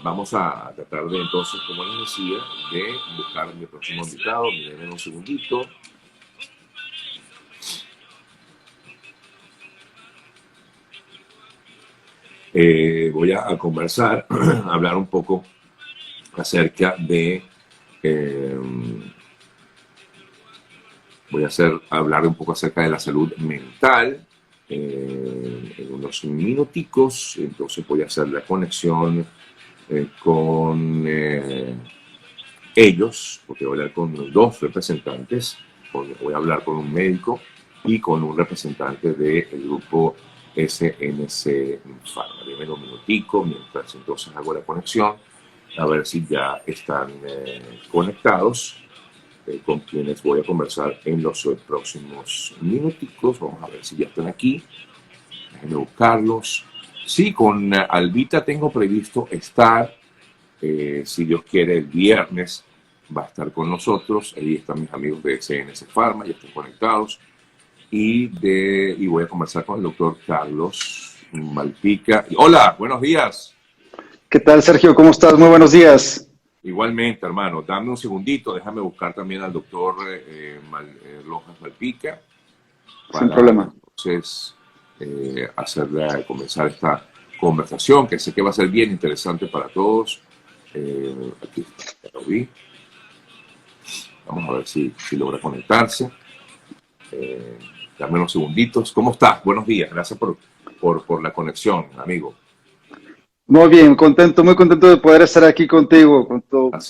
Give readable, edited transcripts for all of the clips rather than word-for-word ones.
Vamos a tratar de entonces, como les decía, de buscar mi próximo invitado. Miren un segundito. Voy a conversar, a hablar un poco acerca de... hablar un poco acerca de la salud mental en unos minuticos. Entonces voy a hacer la conexión con ellos, porque voy a hablar con dos representantes. Voy a hablar con un médico y con un representante del grupo SNC Pharma. Dime un minutico mientras entonces hago la conexión, a ver si ya están conectados, con quienes voy a conversar en los próximos minuticos. Vamos a ver si ya están aquí. Déjenme buscarlos. Sí, con Albita tengo previsto estar, si Dios quiere, el viernes va a estar con nosotros. Ahí están mis amigos de SNC Pharma, ya están conectados. Y voy a conversar con el doctor Carlos Malpica. Hola, buenos días. ¿Qué tal, Sergio? ¿Cómo estás? Muy buenos días. Igualmente, hermano. Dame un segundito, déjame buscar también al doctor Rojas Malpica. Sin problema. Entonces, comenzar esta conversación, que sé que va a ser bien interesante para todos. Aquí está, ya lo vi. Vamos a ver si logra conectarse. Dame unos segunditos. ¿Cómo estás? Buenos días. Gracias por la conexión, amigo. Muy bien, muy contento de poder estar aquí contigo.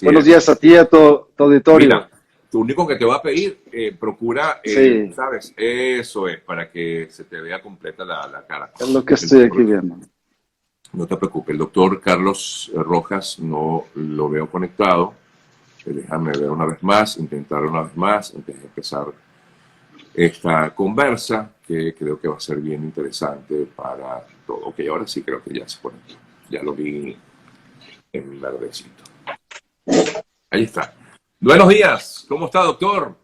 Buenos días a ti y a tu auditorio. Mira, lo único que te voy a pedir, procura, sí. ¿sabes? Eso es, para que se te vea completa la cara. Es lo que estoy aquí viendo. No te preocupes, el doctor Carlos Rojas no lo veo conectado. Déjame ver una vez más, intentar una vez más, antes de empezar esta conversa, que creo que va a ser bien interesante para todo. Ok, ahora sí creo que ya se conectó. Ya lo vi en verdecito. Ahí está. Buenos días. ¿Cómo está, doctor?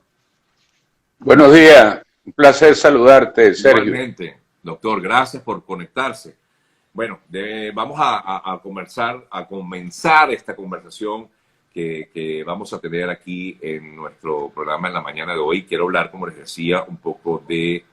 Buenos días. Un placer saludarte, Sergio. Igualmente, doctor. Gracias por conectarse. Bueno, vamos a comenzar esta conversación que vamos a tener aquí en nuestro programa en la mañana de hoy. Quiero hablar, como les decía, un poco de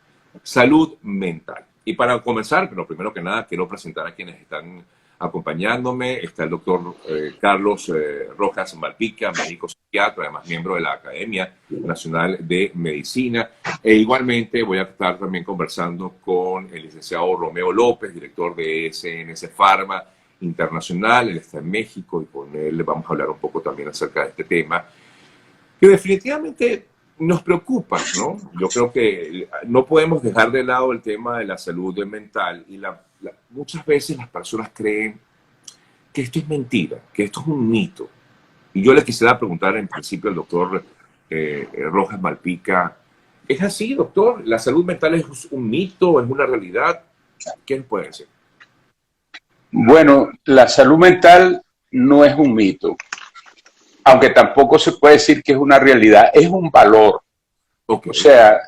salud mental. Y para comenzar, pero primero que nada, quiero presentar a quienes están acompañándome. Está el doctor Carlos Rojas Malpica, médico psiquiatra, además miembro de la Academia Nacional de Medicina. E igualmente voy a estar también conversando con el licenciado Romeo López, director de SNC Pharma Internacional. Él está en México y con él vamos a hablar un poco también acerca de este tema, que definitivamente nos preocupa, ¿no? Yo creo que no podemos dejar de lado el tema de la salud mental y muchas veces las personas creen que esto es mentira, que esto es un mito. Y yo le quisiera preguntar en principio al doctor Rojas Malpica, ¿es así, doctor? ¿La salud mental es un mito, es una realidad? ¿Quién puede decir? Bueno, la salud mental no es un mito, aunque tampoco se puede decir que es una realidad, es un valor. Okay. O sea,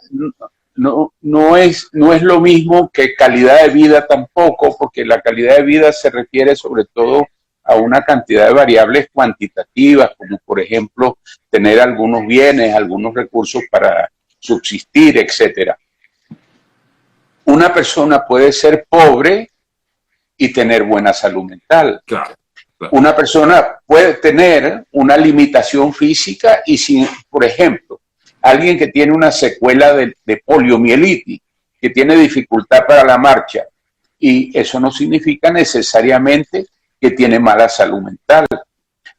no es lo mismo que calidad de vida tampoco, porque la calidad de vida se refiere sobre todo a una cantidad de variables cuantitativas, como por ejemplo tener algunos bienes, algunos recursos para subsistir, etcétera. Una persona puede ser pobre y tener buena salud mental. Claro. Una persona puede tener una limitación física y sin, por ejemplo, alguien que tiene una secuela de poliomielitis, que tiene dificultad para la marcha, y eso no significa necesariamente que tiene mala salud mental.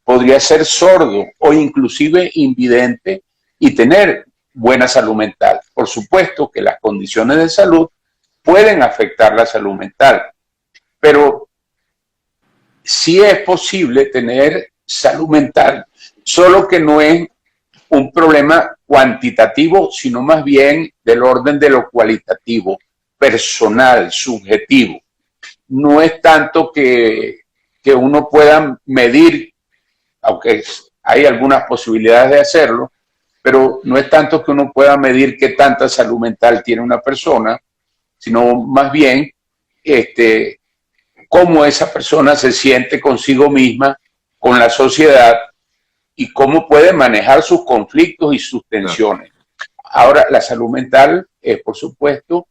Podría ser sordo o inclusive invidente y tener buena salud mental. Por supuesto que las condiciones de salud pueden afectar la salud mental, pero sí es posible tener salud mental, solo que no es un problema cuantitativo, sino más bien del orden de lo cualitativo, personal, subjetivo. No es tanto que uno pueda medir, aunque hay algunas posibilidades de hacerlo, pero no es tanto que uno pueda medir qué tanta salud mental tiene una persona, sino más bien cómo esa persona se siente consigo misma, con la sociedad y cómo puede manejar sus conflictos y sus tensiones. Ahora, la salud mental es, por supuesto,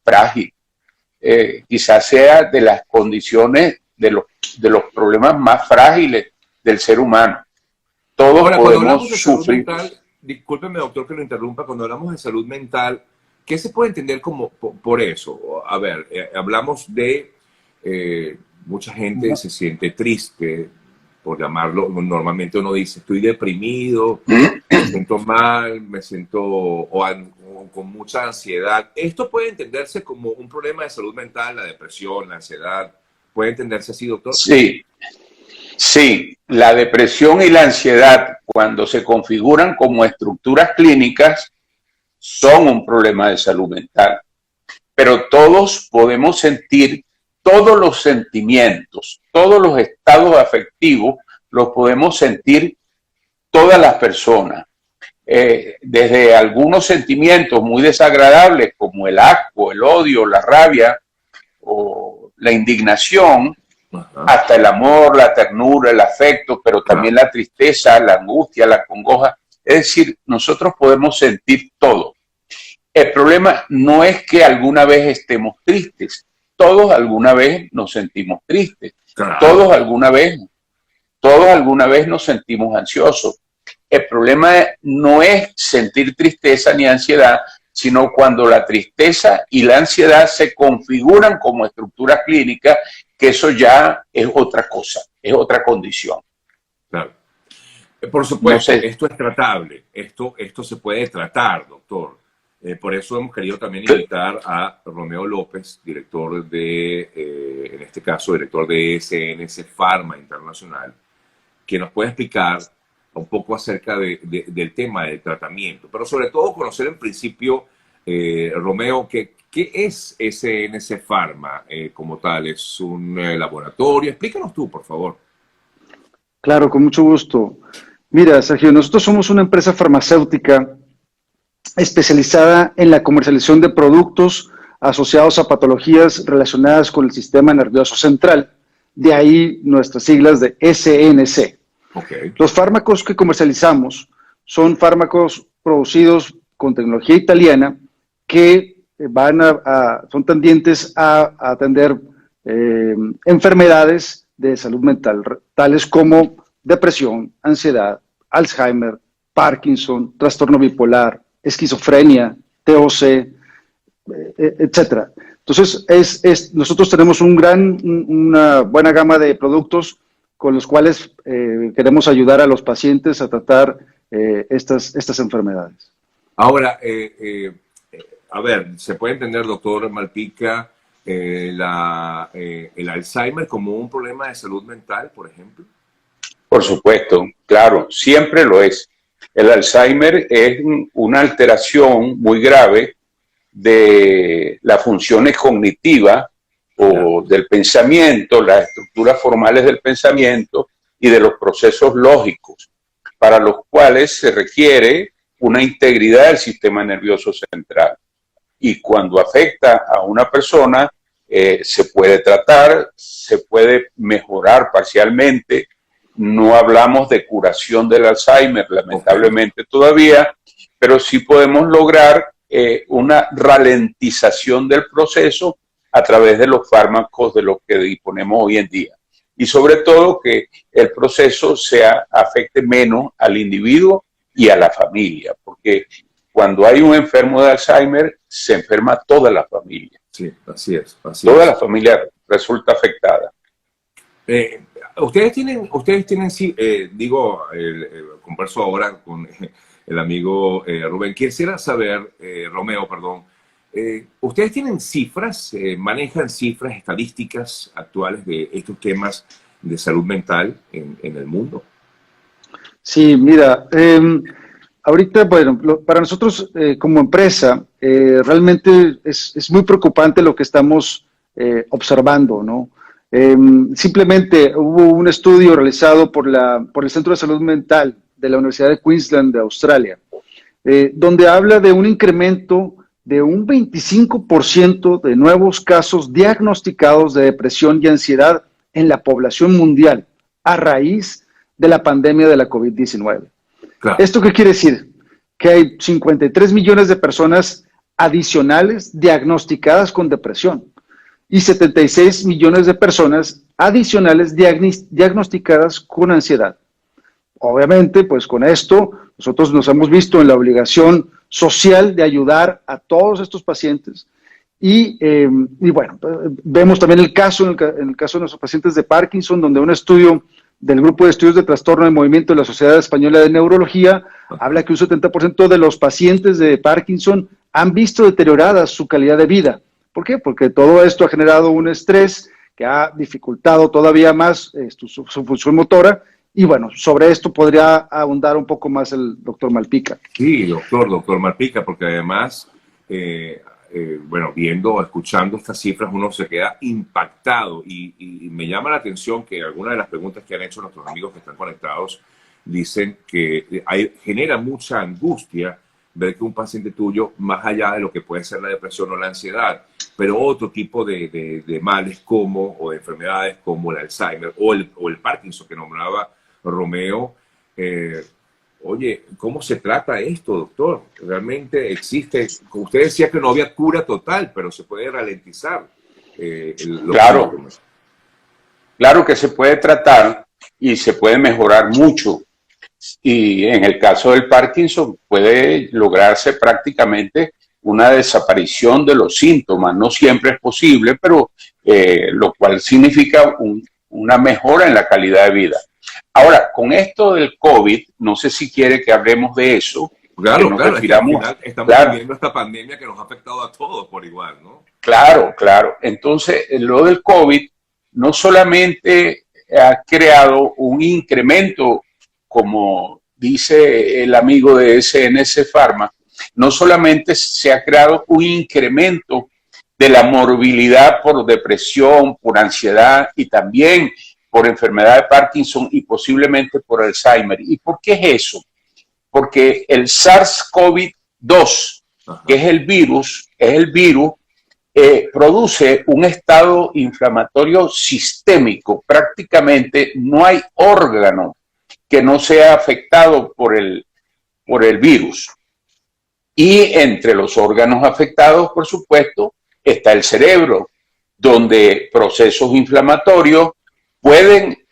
frágil. Quizás sea de las condiciones, de los problemas más frágiles del ser humano. Todos Ahora, podemos sufrir. Discúlpeme, doctor, que lo interrumpa. Cuando hablamos de salud mental, ¿qué se puede entender como por eso? A ver, hablamos de mucha gente se siente triste, por llamarlo. Normalmente uno dice, estoy deprimido, me siento mal, me siento con mucha ansiedad. ¿Esto puede entenderse como un problema de salud mental, la depresión, la ansiedad? ¿Puede entenderse así, doctor? Sí, la depresión y la ansiedad, cuando se configuran como estructuras clínicas, son un problema de salud mental. Pero todos podemos sentir todos los sentimientos, todos los estados afectivos, los podemos sentir todas las personas. Desde algunos sentimientos muy desagradables, como el asco, el odio, la rabia o la indignación, hasta el amor, la ternura, el afecto, pero también la tristeza, la angustia, la congoja. Es decir, nosotros podemos sentir todo. El problema no es que alguna vez estemos tristes. Todos alguna vez nos sentimos tristes. Todos alguna vez nos sentimos ansiosos. El problema no es sentir tristeza ni ansiedad, sino cuando la tristeza y la ansiedad se configuran como estructuras clínicas, que eso ya es otra cosa, es otra condición. Claro. Por supuesto, esto es tratable, esto se puede tratar, doctor. Por eso hemos querido también invitar a Romeo López, director en este caso, director de SNS Pharma Internacional, que nos puede explicar un poco acerca del tema del tratamiento, pero sobre todo conocer en principio, Romeo, ¿qué es SNS Pharma como tal? ¿Es un laboratorio? Explícanos tú, por favor. Claro, con mucho gusto. Mira, Sergio, nosotros somos una empresa farmacéutica especializada en la comercialización de productos asociados a patologías relacionadas con el sistema nervioso central. De ahí nuestras siglas de SNC. Okay. Los fármacos que comercializamos son fármacos producidos con tecnología italiana que son tendientes a atender enfermedades de salud mental, tales como depresión, ansiedad, Alzheimer, Parkinson, trastorno bipolar, esquizofrenia, TOC, etcétera. Entonces, nosotros tenemos una buena gama de productos con los cuales queremos ayudar a los pacientes a tratar estas enfermedades. Ahora, a ver, ¿se puede entender, doctor Malpica, el Alzheimer como un problema de salud mental, por ejemplo? Por supuesto, claro, siempre lo es. El Alzheimer es una alteración muy grave de las funciones cognitivas o del pensamiento, las estructuras formales del pensamiento y de los procesos lógicos, para los cuales se requiere una integridad del sistema nervioso central. Y cuando afecta a una persona, se puede tratar, se puede mejorar parcialmente. No hablamos de curación del Alzheimer, lamentablemente todavía, pero sí podemos lograr una ralentización del proceso a través de los fármacos de los que disponemos hoy en día. Y sobre todo que el proceso afecte menos al individuo y a la familia, porque cuando hay un enfermo de Alzheimer, se enferma toda la familia. Sí, así es. Toda la familia resulta afectada. Ustedes tienen converso ahora con el amigo Rubén. Quisiera saber, Romeo, perdón, ¿ustedes tienen cifras, manejan cifras estadísticas actuales de estos temas de salud mental en el mundo? Sí, mira, ahorita, bueno, para nosotros como empresa, realmente es muy preocupante lo que estamos observando, ¿no? Simplemente hubo un estudio realizado por el Centro de Salud Mental de la Universidad de Queensland de Australia, donde habla de un incremento de un 25% de nuevos casos diagnosticados de depresión y ansiedad en la población mundial a raíz de la pandemia de la COVID-19. Claro. ¿Esto qué quiere decir? Que hay 53 millones de personas adicionales diagnosticadas con depresión y 76 millones de personas adicionales diagnosticadas con ansiedad. Obviamente, pues con esto, nosotros nos hemos visto en la obligación social de ayudar a todos estos pacientes y bueno, vemos también el caso, en el caso de nuestros pacientes de Parkinson, donde un estudio del Grupo de Estudios de Trastorno de Movimiento de la Sociedad Española de Neurología habla que un 70% de los pacientes de Parkinson han visto deteriorada su calidad de vida. ¿Por qué? Porque todo esto ha generado un estrés que ha dificultado todavía más su función motora. Y bueno, sobre esto podría ahondar un poco más el doctor Malpica. Sí, doctor Malpica, porque además, bueno, escuchando estas cifras, uno se queda impactado y me llama la atención que algunas de las preguntas que han hecho nuestros amigos que están conectados dicen que genera mucha angustia ver que un paciente tuyo, más allá de lo que puede ser la depresión o la ansiedad, pero otro tipo de males o de enfermedades como el Alzheimer o el Parkinson que nombraba Romeo, oye, ¿cómo se trata esto, doctor? ¿Realmente existe? Usted decía que no había cura total, pero se puede ralentizar claro, claro que se puede tratar y se puede mejorar mucho. Y en el caso del Parkinson puede lograrse prácticamente una desaparición de los síntomas. No siempre es posible, pero lo cual significa una mejora en la calidad de vida. Ahora, con esto del COVID, no sé si quiere que hablemos de eso. Claro, claro, es que al final estamos viviendo esta pandemia que nos ha afectado a todos por igual, ¿no? Claro, claro. Entonces, lo del COVID no solamente ha creado un incremento, como dice el amigo de SNC Pharma, no solamente se ha creado un incremento de la morbilidad por depresión, por ansiedad y también por enfermedad de Parkinson y posiblemente por Alzheimer. ¿Y por qué es eso? Porque el SARS-CoV-2, que es el virus, produce un estado inflamatorio sistémico. Prácticamente no hay órgano que no sea afectado por el virus. Y entre los órganos afectados, por supuesto, está el cerebro, donde procesos inflamatorios pueden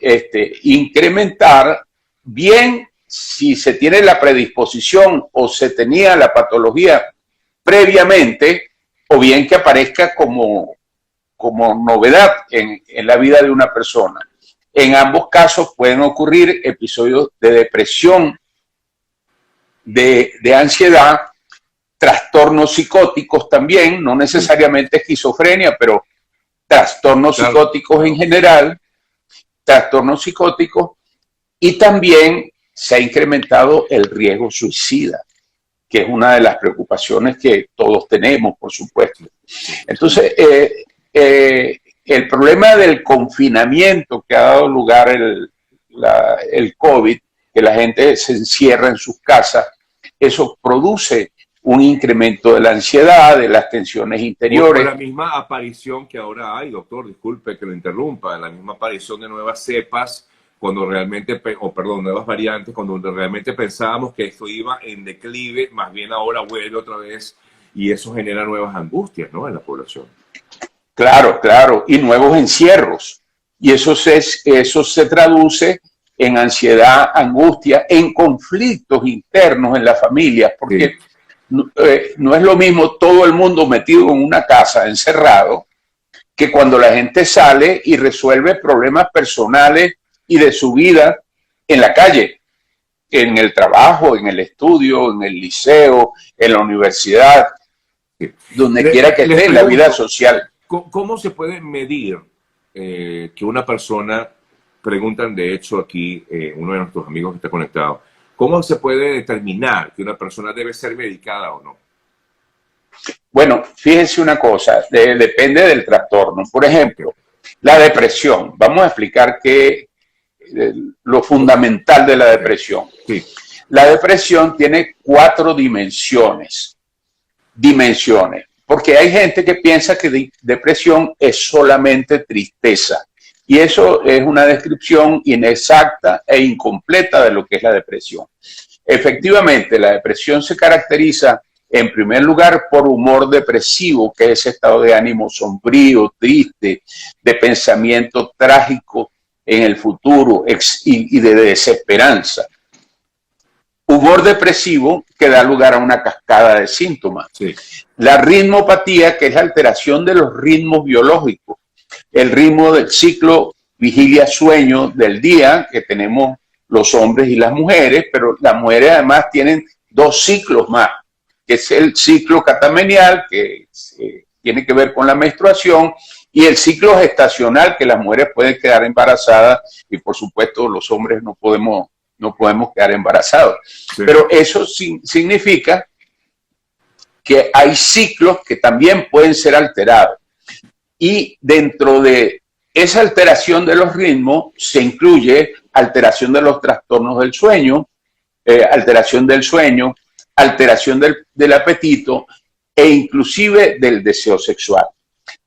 incrementar, bien si se tiene la predisposición o se tenía la patología previamente, o bien que aparezca como novedad en la vida de una persona. En ambos casos pueden ocurrir episodios de depresión, de ansiedad, trastornos psicóticos también, no necesariamente esquizofrenia, pero trastornos psicóticos en general, trastornos psicóticos, y también se ha incrementado el riesgo suicida, que es una de las preocupaciones que todos tenemos, por supuesto. Entonces, el problema del confinamiento que ha dado lugar el COVID, que la gente se encierra en sus casas, eso produce un incremento de la ansiedad, de las tensiones interiores. Por la misma aparición que ahora hay, doctor, disculpe que lo interrumpa, la misma aparición de nuevas cepas, cuando realmente, nuevas variantes, cuando realmente pensábamos que esto iba en declive, más bien ahora vuelve otra vez y eso genera nuevas angustias, ¿no?, en la población. Claro, claro, y nuevos encierros. Y eso se traduce en ansiedad, angustia, en conflictos internos en la familia, porque sí, no es lo mismo todo el mundo metido en una casa, encerrado, que cuando la gente sale y resuelve problemas personales y de su vida en la calle, en el trabajo, en el estudio, en el liceo, en la universidad, donde quiera que esté, en la vida social. ¿Cómo se puede medir que una persona, preguntan de hecho aquí uno de nuestros amigos que está conectado, ¿cómo se puede determinar que una persona debe ser medicada o no? Bueno, fíjense una cosa, depende del trastorno. Por ejemplo, la depresión. Vamos a explicar lo fundamental de la depresión. Sí. La depresión tiene 4 dimensiones. dimensiones. Porque hay gente que piensa que depresión es solamente tristeza. Y eso es una descripción inexacta e incompleta de lo que es la depresión. Efectivamente, la depresión se caracteriza en primer lugar por humor depresivo, que es ese estado de ánimo sombrío, triste, de pensamiento trágico en el futuro y de desesperanza. Humor depresivo que da lugar a una cascada de síntomas. Sí. La ritmopatía, que es la alteración de los ritmos biológicos, el ritmo del ciclo vigilia-sueño del día que tenemos los hombres y las mujeres, pero las mujeres además tienen dos ciclos más, que es el ciclo catamenial, que tiene que ver con la menstruación, y el ciclo gestacional, que las mujeres pueden quedar embarazadas y por supuesto los hombres no podemos quedar embarazados. Sí. Pero eso significa que hay ciclos que también pueden ser alterados. Y dentro de esa alteración de los ritmos se incluye alteración de los trastornos del sueño, alteración del apetito e inclusive del deseo sexual.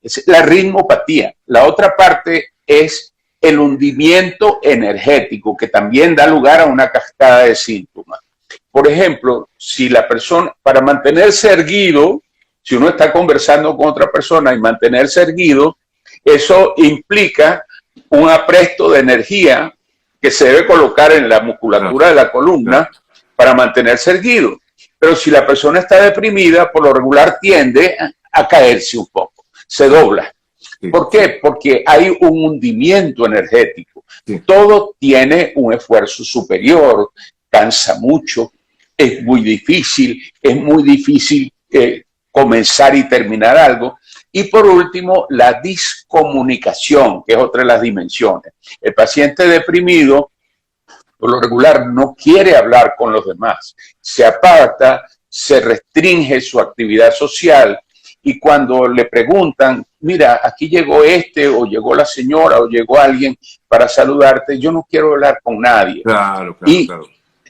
Es la ritmopatía. La otra parte es el hundimiento energético, que también da lugar a una cascada de síntomas. Por ejemplo, si la persona, para mantenerse erguido, si uno está conversando con otra persona y mantenerse erguido, eso implica un apresto de energía que se debe colocar en la musculatura de la columna para mantenerse erguido. Pero si la persona está deprimida, por lo regular tiende a caerse un poco, se dobla. ¿Por qué? Porque hay un hundimiento energético. Todo tiene un esfuerzo superior, cansa mucho, es muy difícil comenzar y terminar algo. Y por último, la discomunicación, que es otra de las dimensiones. El paciente deprimido, por lo regular, no quiere hablar con los demás, se aparta, se restringe su actividad social y cuando le preguntan, mira, aquí llegó o llegó la señora o llegó alguien para saludarte, yo no quiero hablar con nadie.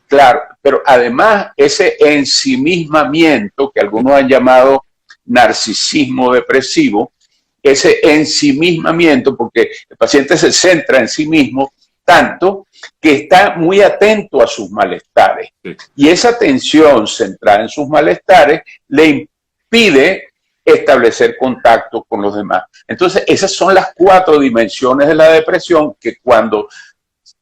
Claro, pero además ese ensimismamiento que algunos han llamado narcisismo depresivo, ese ensimismamiento, porque el paciente se centra en sí mismo tanto que está muy atento a sus malestares. Sí. Y esa atención centrada en sus malestares le impide establecer contacto con los demás. Entonces, esas son las 4 dimensiones de la depresión que cuando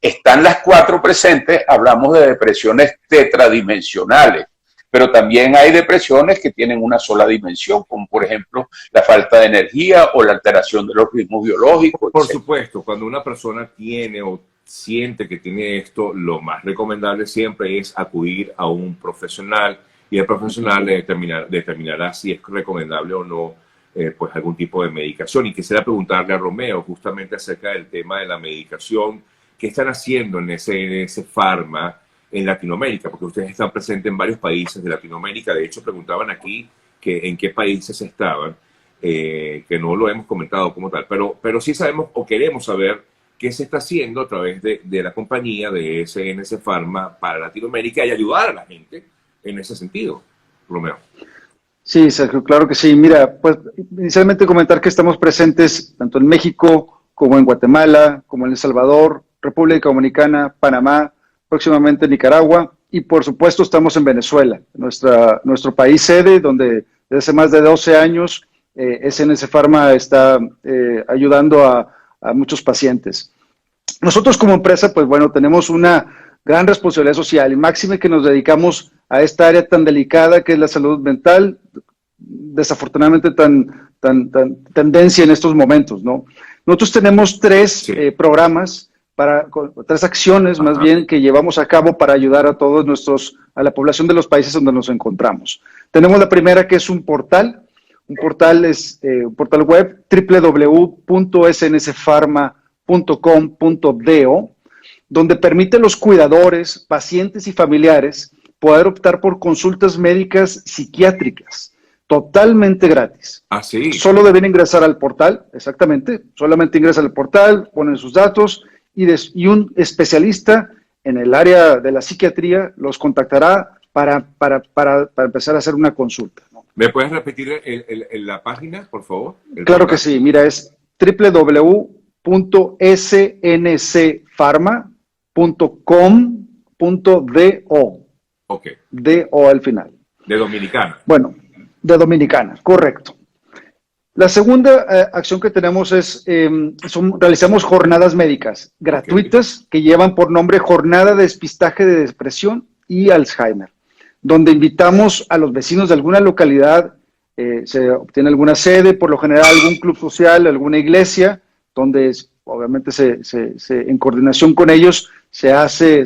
están las 4 presentes, hablamos de depresiones tetradimensionales. Pero también hay depresiones que tienen una sola dimensión, como por ejemplo la falta de energía o la alteración de los ritmos biológicos. Por supuesto, cuando una persona tiene o siente que tiene esto, lo más recomendable siempre es acudir a un profesional y el profesional determinará si es recomendable o no pues algún tipo de medicación. Y quisiera preguntarle a Romeo justamente acerca del tema de la medicación. ¿Qué están haciendo en ese Pharma en Latinoamérica? Porque ustedes están presentes en varios países de Latinoamérica. De hecho, preguntaban aquí que en qué países estaban, que no lo hemos comentado como tal, pero sí sabemos o queremos saber qué se está haciendo a través de la compañía de SNS Pharma para Latinoamérica y ayudar a la gente en ese sentido. Romeo. Sí, Sergio, claro que sí. Mira, pues inicialmente comentar que estamos presentes tanto en México como en Guatemala, como en El Salvador, República Dominicana, Panamá, próximamente Nicaragua y por supuesto estamos en Venezuela, nuestro país sede, donde desde hace más de 12 años SNS Pharma está ayudando a muchos pacientes. Nosotros como empresa, pues bueno, tenemos una gran responsabilidad social y máxime que nos dedicamos a esta área tan delicada que es la salud mental, desafortunadamente tan tendencia en estos momentos, ¿no? Nosotros tenemos 3 programas, 3 acciones más bien que llevamos a cabo para ayudar a a la población de los países donde nos encontramos. Tenemos la primera que es un portal web www.snspharma.com.do, donde permite a los cuidadores, pacientes y familiares poder optar por consultas médicas psiquiátricas totalmente gratis. ¿Ah, sí? Solo deben ingresar al portal, exactamente, solamente ingresan al portal, ponen sus datos y un especialista en el área de la psiquiatría los contactará para empezar a hacer una consulta, ¿no? ¿Me puedes repetir la página, por favor? Claro que sí, mira, es www.sncfarma.com.do. Ok. Do al final. De Dominicana. Bueno, de Dominicana, correcto. La segunda acción que tenemos es, realizamos jornadas médicas gratuitas que llevan por nombre Jornada de Despistaje de Depresión y Alzheimer, donde invitamos a los vecinos de alguna localidad, se obtiene alguna sede, por lo general algún club social, alguna iglesia, donde obviamente en coordinación con ellos se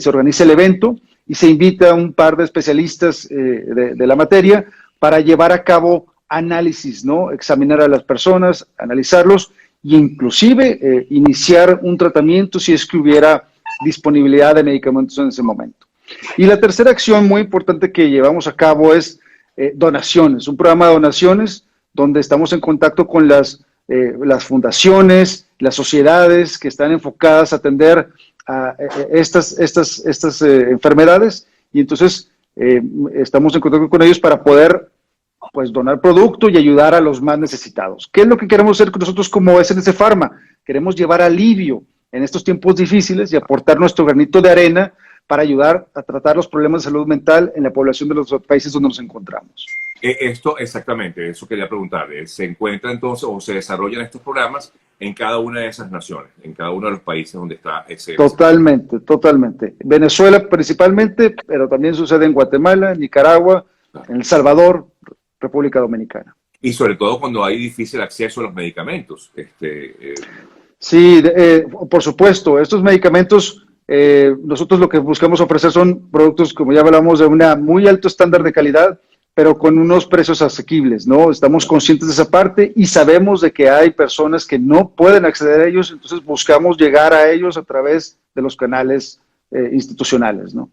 organiza el evento y se invita a un par de especialistas de la materia para llevar a cabo análisis, ¿no? Examinar a las personas, analizarlos e inclusive iniciar un tratamiento si es que hubiera disponibilidad de medicamentos en ese momento. Y la tercera acción muy importante que llevamos a cabo es donaciones, un programa de donaciones donde estamos en contacto con las fundaciones, las sociedades que están enfocadas a atender a estas enfermedades y entonces estamos en contacto con ellos para poder pues donar producto y ayudar a los más necesitados. ¿Qué es lo que queremos hacer nosotros como SNC Pharma? Queremos llevar alivio en estos tiempos difíciles y aportar nuestro granito de arena para ayudar a tratar los problemas de salud mental en la población de los países donde nos encontramos. Esto, exactamente, eso quería preguntarle. ¿Se encuentra entonces o se desarrollan estos programas en cada una de esas naciones, en cada uno de los países donde está ese? Totalmente, totalmente. Venezuela principalmente, pero también sucede en Guatemala, Nicaragua, en El Salvador, República Dominicana. Y sobre todo cuando hay difícil acceso a los medicamentos. Sí, por supuesto. Estos medicamentos, nosotros lo que buscamos ofrecer son productos, como ya hablamos, de un muy alto estándar de calidad, pero con unos precios asequibles, ¿no? Estamos conscientes de esa parte y sabemos de que hay personas que no pueden acceder a ellos, entonces buscamos llegar a ellos a través de los canales institucionales, ¿no?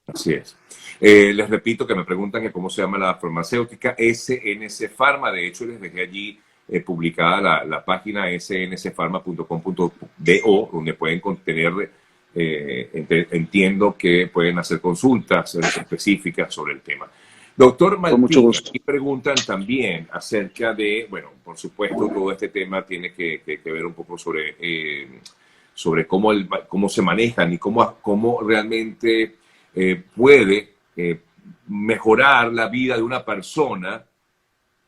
Así es. Les repito que me preguntan que cómo se llama la farmacéutica SNC Pharma. De hecho, les dejé allí publicada la página sncpharma.com.do, donde pueden contener, entiendo que pueden hacer consultas específicas sobre el tema. Doctor Martín, aquí preguntan también acerca de, bueno, por supuesto, todo este tema tiene que ver un poco sobre cómo se manejan y cómo realmente puede mejorar la vida de una persona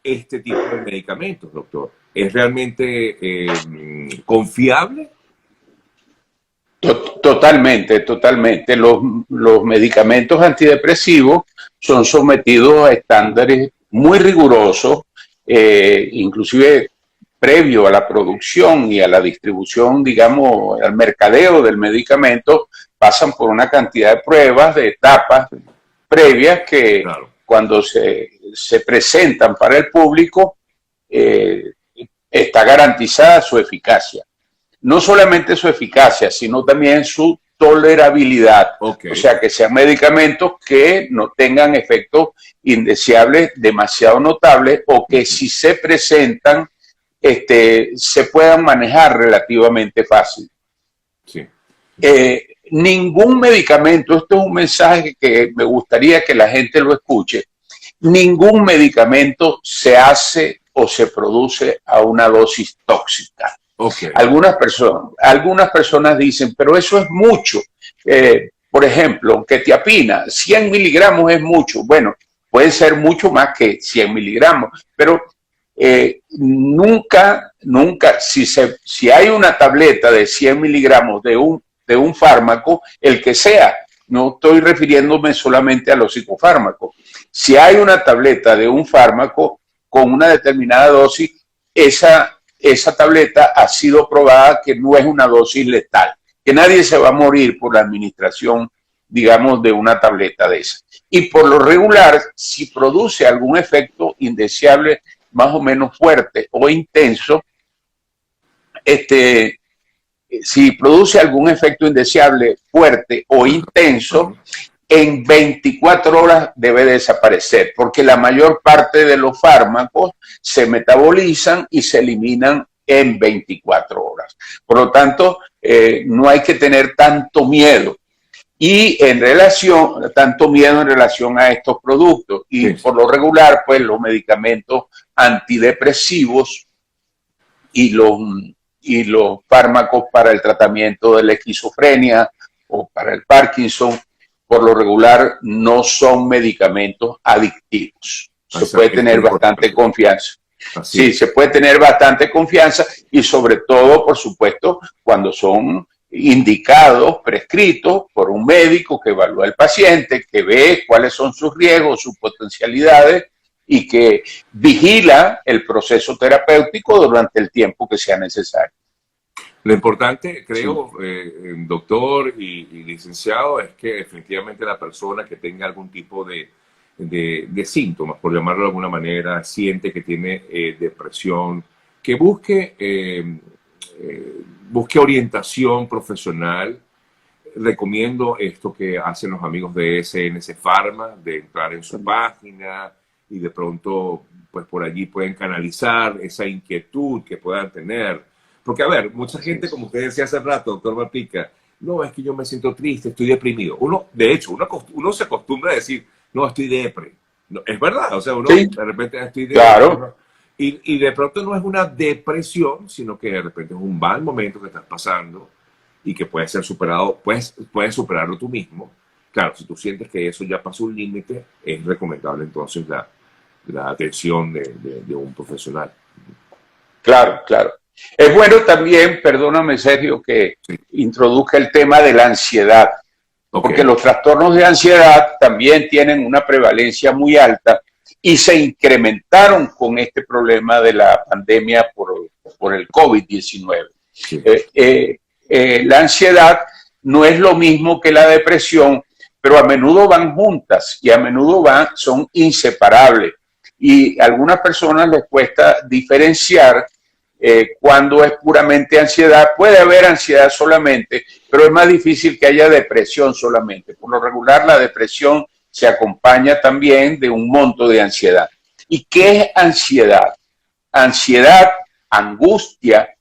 este tipo de medicamentos, doctor. ¿Es realmente confiable? Totalmente, totalmente. Los medicamentos antidepresivos son sometidos a estándares muy rigurosos, inclusive previo a la producción y a la distribución, digamos, al mercadeo del medicamento, pasan por una cantidad de pruebas, de etapas previas que cuando se presentan para el público, está garantizada su eficacia. No solamente su eficacia, sino también su tolerabilidad. O sea, que sean medicamentos que no tengan efectos indeseables demasiado notables o que si se presentan, se puedan manejar relativamente fácil. Sí. Ningún medicamento, esto es un mensaje que me gustaría que la gente lo escuche, ningún medicamento se hace o se produce a una dosis tóxica. Algunas personas dicen, pero eso es mucho. Por ejemplo, quetiapina, 100 miligramos es mucho. Bueno, puede ser mucho más que 100 miligramos, pero nunca, si hay una tableta de 100 miligramos de un fármaco, el que sea, no estoy refiriéndome solamente a los psicofármacos. Si hay una tableta de un fármaco con una determinada dosis, esa tableta ha sido probada que no es una dosis letal, que nadie se va a morir por la administración, digamos, de una tableta de esa. Y por lo regular, si produce algún efecto indeseable más o menos fuerte o intenso, si produce algún efecto indeseable fuerte o intenso, en 24 horas debe desaparecer, porque la mayor parte de los fármacos se metabolizan y se eliminan en 24 horas. Por lo tanto, no hay que tener tanto miedo. y tanto miedo en relación a estos productos. Y por lo regular, pues los medicamentos antidepresivos y los fármacos para el tratamiento de la esquizofrenia o para el Parkinson, por lo regular no son medicamentos adictivos. Se puede tener bastante confianza. Sí, se puede tener bastante confianza y sobre todo, por supuesto, cuando son indicados, prescritos por un médico que evalúa al paciente, que ve cuáles son sus riesgos, sus potencialidades y que vigila el proceso terapéutico durante el tiempo que sea necesario. Lo importante, creo, doctor y licenciado, es que efectivamente la persona que tenga algún tipo de síntomas, por llamarlo de alguna manera, siente que tiene depresión, que busque orientación profesional. Recomiendo esto que hacen los amigos de SNC Pharma, de entrar en su página y de pronto, pues por allí pueden canalizar esa inquietud que puedan tener. Porque, a ver, mucha gente, como usted decía hace rato, doctor Malpica, no, es que yo me siento triste, estoy deprimido. De hecho, uno se acostumbra a decir, no, estoy depre. No, es verdad, o sea, uno de repente estoy depre. Claro. Y de pronto no es una depresión, sino que de repente es un mal momento que estás pasando y que puede ser superado, puedes superarlo tú mismo. Claro, si tú sientes que eso ya pasó un límite, es recomendable entonces la atención de un profesional. Claro, claro. Es bueno también, perdóname Sergio, que introduzca el tema de la ansiedad, porque los trastornos de ansiedad también tienen una prevalencia muy alta y se incrementaron con este problema de la pandemia por el COVID-19. Sí. La ansiedad no es lo mismo que la depresión, pero a menudo van juntas y a menudo son inseparables. Y a algunas personas les cuesta diferenciar cuando es puramente ansiedad. Puede haber ansiedad solamente, pero es más difícil que haya depresión solamente. Por lo regular, la depresión se acompaña también de un monto de ansiedad. ¿Y qué es ansiedad? Ansiedad, angustia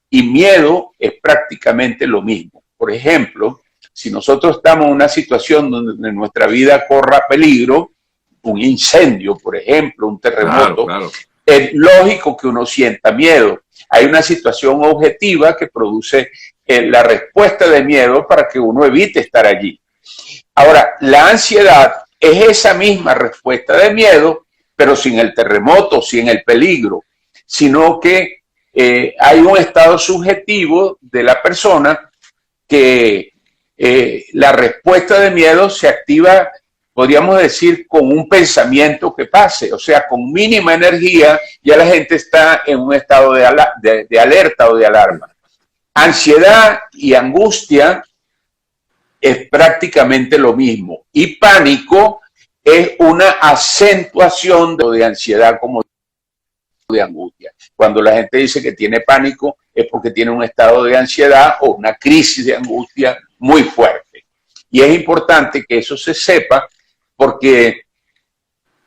y miedo es prácticamente lo mismo. Por ejemplo, si nosotros estamos en una situación donde nuestra vida corra peligro, un incendio, por ejemplo, un terremoto, claro. Es lógico que uno sienta miedo. Hay una situación objetiva que produce la respuesta de miedo para que uno evite estar allí. Ahora, la ansiedad es esa misma respuesta de miedo, pero sin el terremoto, sin el peligro, sino que hay un estado subjetivo de la persona que la respuesta de miedo se activa, podríamos decir, con un pensamiento que pase, o sea, con mínima energía ya la gente está en un estado de alerta o de alarma. Ansiedad y angustia es prácticamente lo mismo. Y pánico es una acentuación de ansiedad como de angustia. Cuando la gente dice que tiene pánico es porque tiene un estado de ansiedad o una crisis de angustia muy fuerte. Y es importante que eso se sepa porque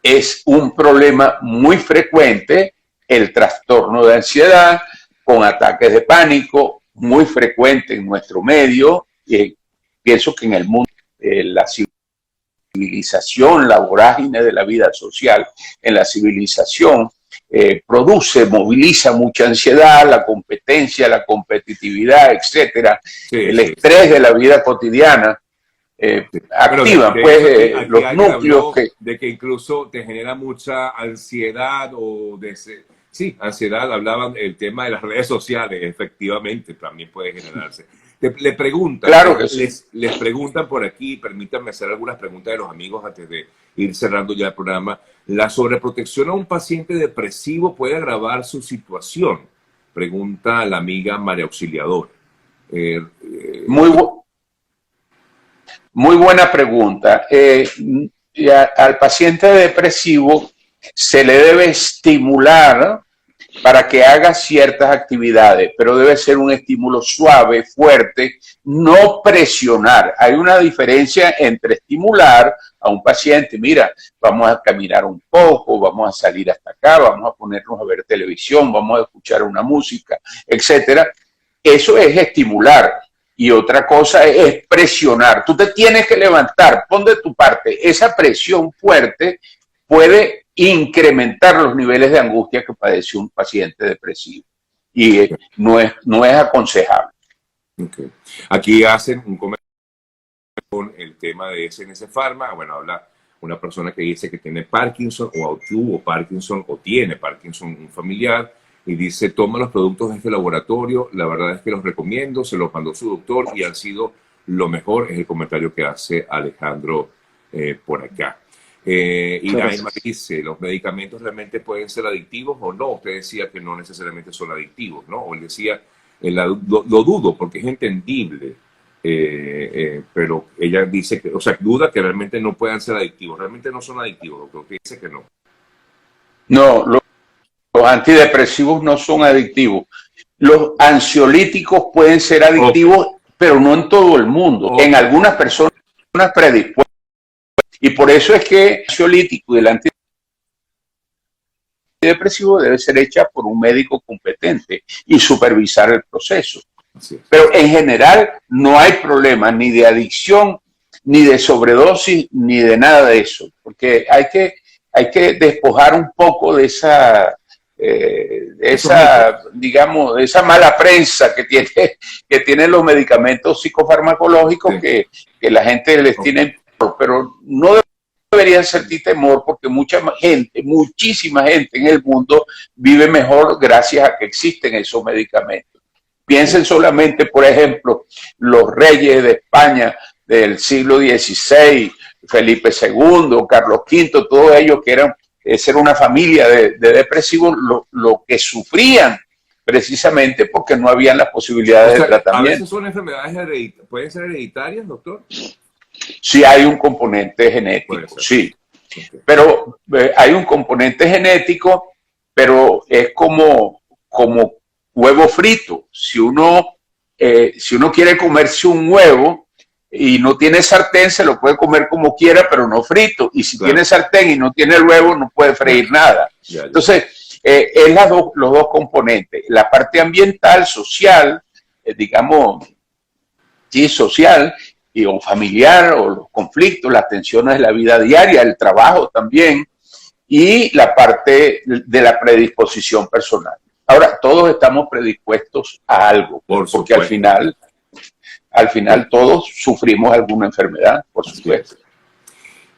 es un problema muy frecuente el trastorno de ansiedad con ataques de pánico, muy frecuente en nuestro medio. Pienso que en el mundo, la civilización, la vorágine de la vida social, en la civilización moviliza mucha ansiedad, la competencia, la competitividad, etcétera, el estrés de la vida cotidiana. Activan pues los núcleos de que incluso te genera mucha ansiedad ansiedad. Hablaban el tema de las redes sociales, efectivamente también puede generarse. Le preguntan, claro que sí. Les preguntan por aquí, permítanme hacer algunas preguntas de los amigos antes de ir cerrando ya el programa. ¿La sobreprotección a un paciente depresivo puede agravar su situación? Pregunta la amiga María Auxiliadora. Muy buena pregunta. Al paciente depresivo se le debe estimular para que haga ciertas actividades, pero debe ser un estímulo suave, fuerte, no presionar. Hay una diferencia entre estimular a un paciente, mira, vamos a caminar un poco, vamos a salir hasta acá, vamos a ponernos a ver televisión, vamos a escuchar una música, etcétera. Eso es estimular. y otra cosa es presionar. Tú te tienes que levantar, pon de tu parte. Esa presión fuerte puede incrementar los niveles de angustia que padece un paciente depresivo y no es aconsejable. Okay. Aquí hacen un comentario con el tema de SNS Pharma. Bueno, habla una persona que dice que tiene Parkinson o tuvo Parkinson o tiene Parkinson, un familiar, y dice, toma los productos de este laboratorio, la verdad es que los recomiendo, se los mandó su doctor y han sido lo mejor, es el comentario que hace Alejandro por acá. Y Naima dice, ¿los medicamentos realmente pueden ser adictivos o no? Usted decía que no necesariamente son adictivos, ¿no? O él decía, lo dudo porque es entendible, pero ella dice que, o sea, duda que realmente no puedan ser adictivos. Realmente no son adictivos, doctor. Usted dice que no. No, los antidepresivos no son adictivos. Los ansiolíticos pueden ser adictivos, pero no en todo el mundo. En algunas personas predispuestas. Y por eso es que el ansiolítico y el antidepresivo debe ser hecha por un médico competente y supervisar el proceso. Pero en general no hay problema ni de adicción, ni de sobredosis, ni de nada de eso. Porque hay que despojar un poco de esa digamos, esa mala prensa que tienen los medicamentos psicofarmacológicos, que la gente les tiene, pero no deberían sentir temor porque muchísima gente en el mundo vive mejor gracias a que existen esos medicamentos. Piensen solamente, por ejemplo, los reyes de España del siglo XVI, Felipe II, Carlos V, todos ellos que eran ser una familia de depresivos, lo que sufrían precisamente porque no habían las posibilidades de tratamiento. ¿A veces son enfermedades pueden ser hereditarias, doctor? Sí, hay un componente genético, sí. Okay. Pero hay un componente genético, pero es como huevo frito. Si uno quiere comerse un huevo y no tiene sartén, se lo puede comer como quiera, pero no frito. Y si tiene sartén y no tiene el huevo, no puede freír nada. Entonces, es los dos componentes. La parte ambiental, social, digamos, sí, social, o familiar, o los conflictos, las tensiones de la vida diaria, el trabajo también, y la parte de la predisposición personal. Ahora, todos estamos predispuestos a algo, porque al final todos sufrimos alguna enfermedad, por supuesto.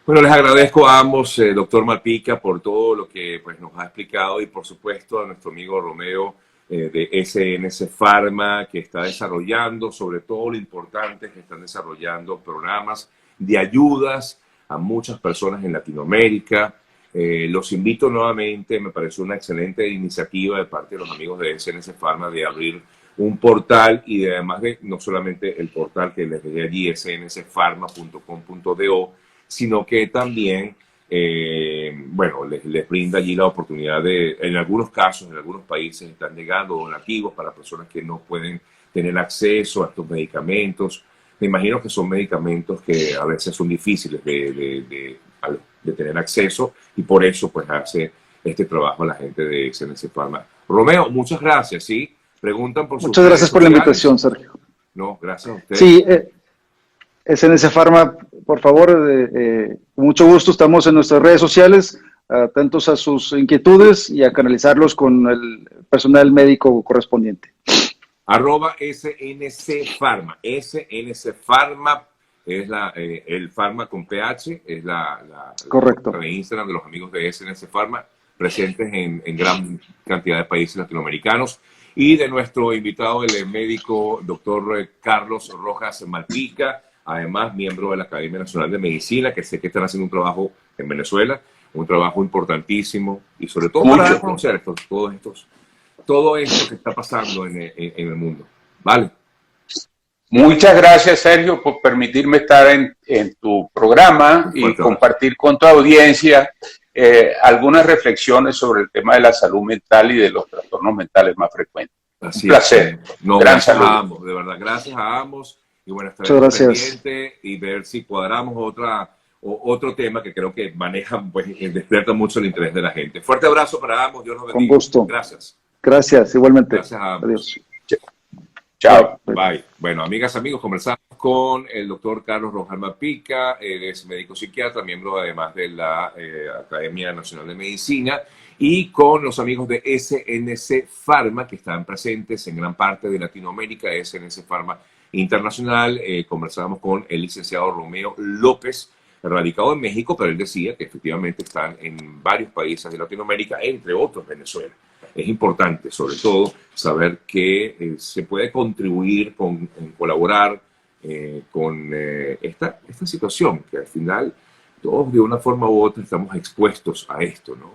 Bueno, les agradezco a ambos, doctor Malpica, por todo lo que nos ha explicado y por supuesto a nuestro amigo Romeo de SNS Pharma, que está desarrollando, sobre todo lo importante es que están desarrollando programas de ayudas a muchas personas en Latinoamérica. Los invito nuevamente, me pareció una excelente iniciativa de parte de los amigos de SNS Pharma de abrir un portal y además de no solamente el portal que les dejé allí, snspharma.com.do, sino que también, bueno, les brinda allí la oportunidad de, en algunos casos, en algunos países están llegando donativos para personas que no pueden tener acceso a estos medicamentos. Me imagino que son medicamentos que a veces son difíciles de tener acceso y por eso pues hace este trabajo la gente de SNS Pharma. Romeo, muchas gracias, ¿sí? Preguntan por Muchas gracias por la invitación, Sergio. No, gracias a usted. Sí, SNS Pharma, por favor, con mucho gusto estamos en nuestras redes sociales, atentos a sus inquietudes y a canalizarlos con el personal médico correspondiente. @SNC Pharma. SNC Pharma es el Pharma con PH, es la correcto de Instagram de los amigos de SNC Pharma, presentes en gran cantidad de países latinoamericanos. Y de nuestro invitado, el médico doctor Carlos Rojas Malpica, además miembro de la Academia Nacional de Medicina, que sé que están haciendo un trabajo en Venezuela, un trabajo importantísimo, y sobre todo para conocer todo esto que está pasando en el mundo. ¿Vale? Muchas gracias, Sergio, por permitirme estar en tu programa y compartir con tu audiencia algunas reflexiones sobre el tema de la salud mental y de los trastornos mentales más frecuentes. Así un placer. No, gran gracias salud. A ambos, de verdad, gracias a ambos. Y bueno, estaremos pendientes y ver si cuadramos otro tema que creo que maneja, pues, despierta mucho el interés de la gente. Fuerte abrazo para ambos, Dios los bendiga. Con gusto. Gracias. Gracias, igualmente. Gracias a ambos. Adiós. Chao. Bye. Bueno, amigas, amigos, conversamos con el doctor Carlos Rojalma Pica. Él es médico psiquiatra, miembro además de la Academia Nacional de Medicina, y con los amigos de SNC Pharma, que están presentes en gran parte de Latinoamérica, SNC Pharma Internacional. Conversábamos con el licenciado Romeo López, radicado en México, pero él decía que efectivamente están en varios países de Latinoamérica, entre otros Venezuela. Es importante, sobre todo, saber que se puede contribuir en colaborar con esta situación, que al final todos de una forma u otra estamos expuestos a esto, ¿no?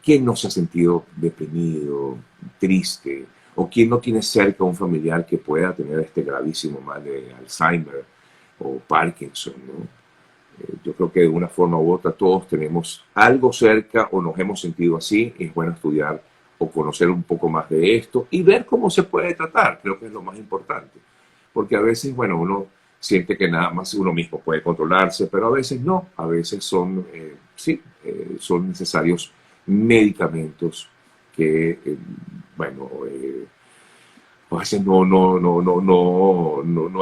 ¿Quién no se ha sentido deprimido, triste? ¿O quién no tiene cerca a un familiar que pueda tener este gravísimo mal de Alzheimer o Parkinson, ¿no? Yo creo que de una forma u otra todos tenemos algo cerca o nos hemos sentido así. Es bueno estudiar o conocer un poco más de esto y ver cómo se puede tratar. Creo que es lo más importante. Porque a veces, bueno, uno siente que nada más uno mismo puede controlarse, pero a veces no. A veces son necesarios medicamentos que, bueno, a veces no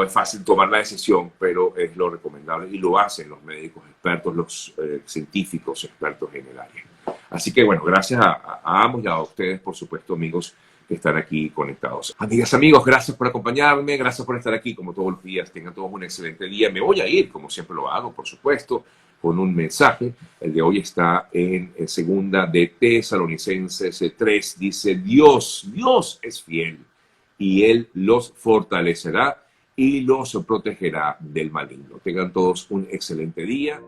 es fácil tomar la decisión, pero es lo recomendable y lo hacen los médicos expertos, los científicos expertos en el área. Así que bueno, gracias a ambos y a ustedes, por supuesto, amigos que están aquí conectados. Amigas, amigos, gracias por acompañarme, gracias por estar aquí como todos los días. Tengan todos un excelente día. Me voy a ir, como siempre lo hago, por supuesto, con un mensaje. El de hoy está en segunda de Tesalonicenses 3. Dice, Dios es fiel y Él los fortalecerá y los protegerá del maligno. Tengan todos un excelente día.